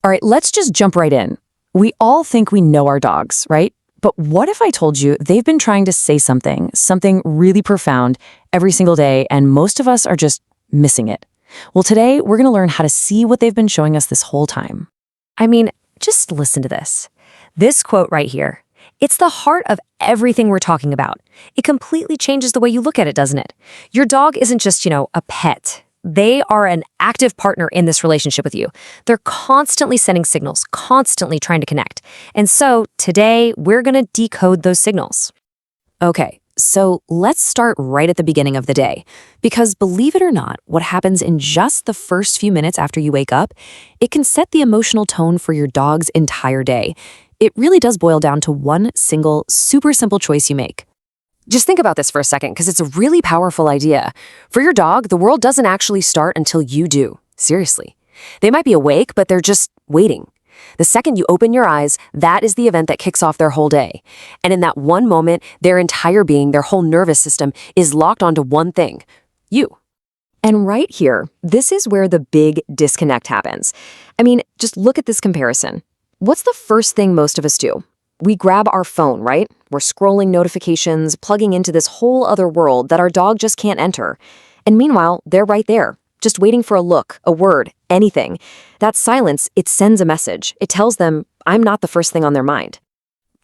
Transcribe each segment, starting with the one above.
All right, let's just jump right in. We all think we know our dogs, right? But what if I told you they've been trying to say something really profound every single day, and most of us are just missing it? Well, today we're going to learn how to see what they've been showing us this whole time. I mean, just listen to this. This quote right here. It's the heart of everything we're talking about. It completely changes the way you look at it, doesn't it? Your dog isn't just, a pet. They are an active partner in this relationship with you. They're constantly sending signals, constantly trying to connect. And so today, we're going to decode those signals. Okay, so let's start right at the beginning of the day. Because believe it or not, what happens in just the first few minutes after you wake up, it can set the emotional tone for your dog's entire day. It really does boil down to one single, super simple choice you make. Just think about this for a second, because it's a really powerful idea. For your dog, the world doesn't actually start until you do. Seriously. They might be awake, but they're just waiting. The second you open your eyes, that is the event that kicks off their whole day. And in that one moment, their entire being, their whole nervous system, is locked onto one thing: you. And right here, this is where the big disconnect happens. I mean, just look at this comparison. What's the first thing most of us do? We grab our phone, right? We're scrolling notifications, plugging into this whole other world that our dog just can't enter. And meanwhile, they're right there, just waiting for a look, a word, anything. That silence, it sends a message. It tells them, I'm not the first thing on their mind.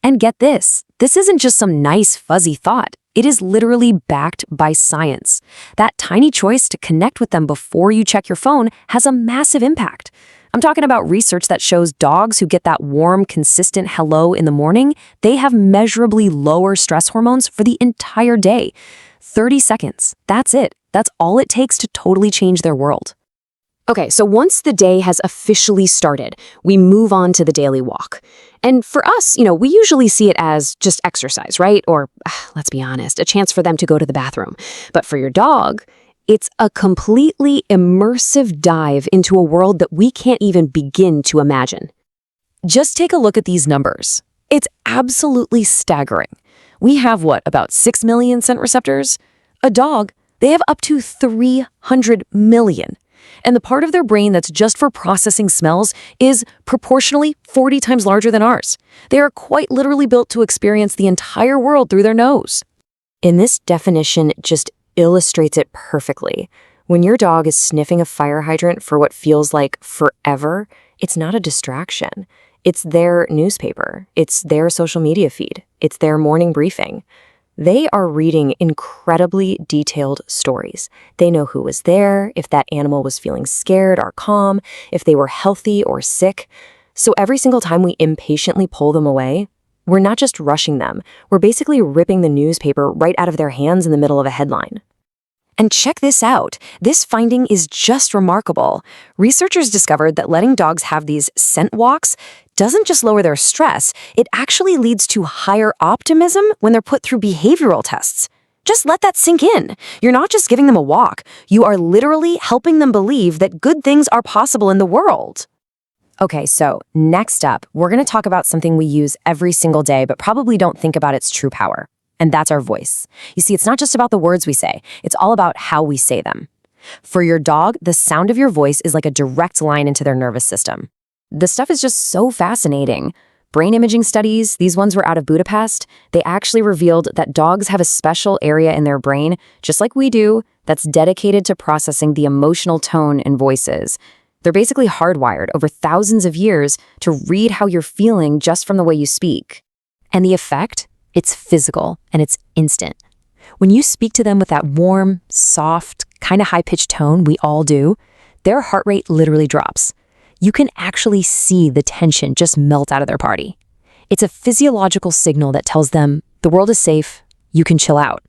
And get this isn't just some nice, fuzzy thought. It is literally backed by science. That tiny choice to connect with them before you check your phone has a massive impact. I'm talking about research that shows dogs who get that warm, consistent hello in the morning, they have measurably lower stress hormones for the entire day. 30 seconds. That's it. That's all it takes to totally change their world. Okay, so once the day has officially started, we move on to the daily walk. And for us, we usually see it as just exercise, right? Or, let's be honest, a chance for them to go to the bathroom. But for your dog, it's a completely immersive dive into a world that we can't even begin to imagine. Just take a look at these numbers. It's absolutely staggering. We have about 6 million scent receptors? A dog, they have up to 300 million. And the part of their brain that's just for processing smells is proportionally 40 times larger than ours. They are quite literally built to experience the entire world through their nose. In this definition, just illustrates it perfectly. When your dog is sniffing a fire hydrant for what feels like forever, it's not a distraction. It's their newspaper. It's their social media feed. It's their morning briefing. They are reading incredibly detailed stories. They know who was there, if that animal was feeling scared or calm, if they were healthy or sick. So every single time we impatiently pull them away, we're not just rushing them, we're basically ripping the newspaper right out of their hands in the middle of a headline. And check this out. This finding is just remarkable. Researchers discovered that letting dogs have these scent walks doesn't just lower their stress, it actually leads to higher optimism when they're put through behavioral tests. Just let that sink in. You're not just giving them a walk, you are literally helping them believe that good things are possible in the world. Okay, so next up, we're going to talk about something we use every single day, but probably don't think about its true power. And that's our voice. You see, it's not just about the words we say. It's all about how we say them. For your dog, the sound of your voice is like a direct line into their nervous system. This stuff is just so fascinating. Brain imaging studies, these ones were out of Budapest, they actually revealed that dogs have a special area in their brain, just like we do, that's dedicated to processing the emotional tone in voices. They're basically hardwired over thousands of years to read how you're feeling just from the way you speak. And the effect? It's physical and it's instant. When you speak to them with that warm, soft, kind of high-pitched tone we all do, their heart rate literally drops. You can actually see the tension just melt out of their body. It's a physiological signal that tells them the world is safe, you can chill out.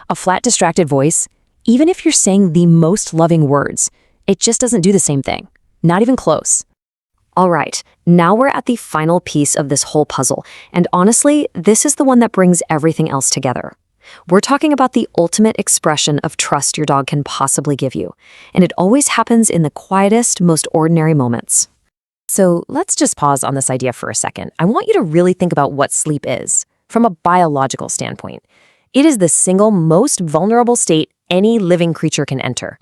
A flat, distracted voice, even if you're saying the most loving words, it just doesn't do the same thing. Not even close. All right, now we're at the final piece of this whole puzzle, and honestly, this is the one that brings everything else together. We're talking about the ultimate expression of trust your dog can possibly give you, and it always happens in the quietest, most ordinary moments. So let's just pause on this idea for a second. I want you to really think about what sleep is, from a biological standpoint. It is the single most vulnerable state any living creature can enter.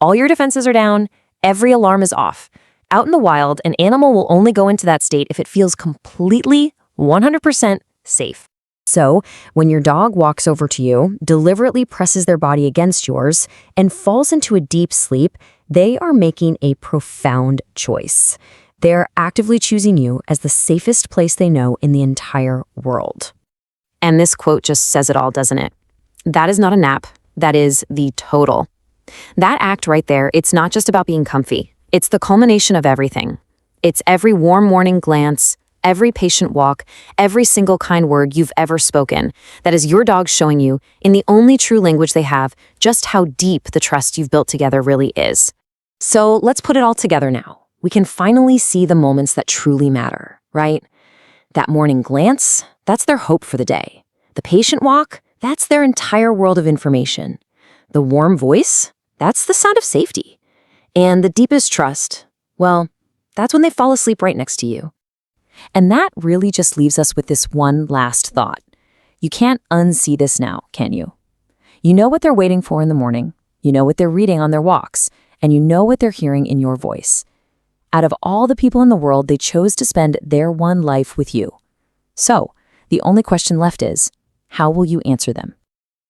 All your defenses are down, every alarm is off, Out in the wild, an animal will only go into that state if it feels completely, 100% safe. So, when your dog walks over to you, deliberately presses their body against yours, and falls into a deep sleep, they are making a profound choice. They're actively choosing you as the safest place they know in the entire world. And this quote just says it all, doesn't it? That is not a nap. That is the total. That act right there, it's not just about being comfy. It's the culmination of everything. It's every warm morning glance, every patient walk, every single kind word you've ever spoken. That is your dog showing you, in the only true language they have, just how deep the trust you've built together really is. So let's put it all together now. We can finally see the moments that truly matter, right? That morning glance, that's their hope for the day. The patient walk, that's their entire world of information. The warm voice, that's the sound of safety. And the deepest trust, well, that's when they fall asleep right next to you. And that really just leaves us with this one last thought. You can't unsee this now, can you? You know what they're waiting for in the morning, you know what they're reading on their walks, and you know what they're hearing in your voice. Out of all the people in the world, they chose to spend their one life with you. So, the only question left is, how will you answer them?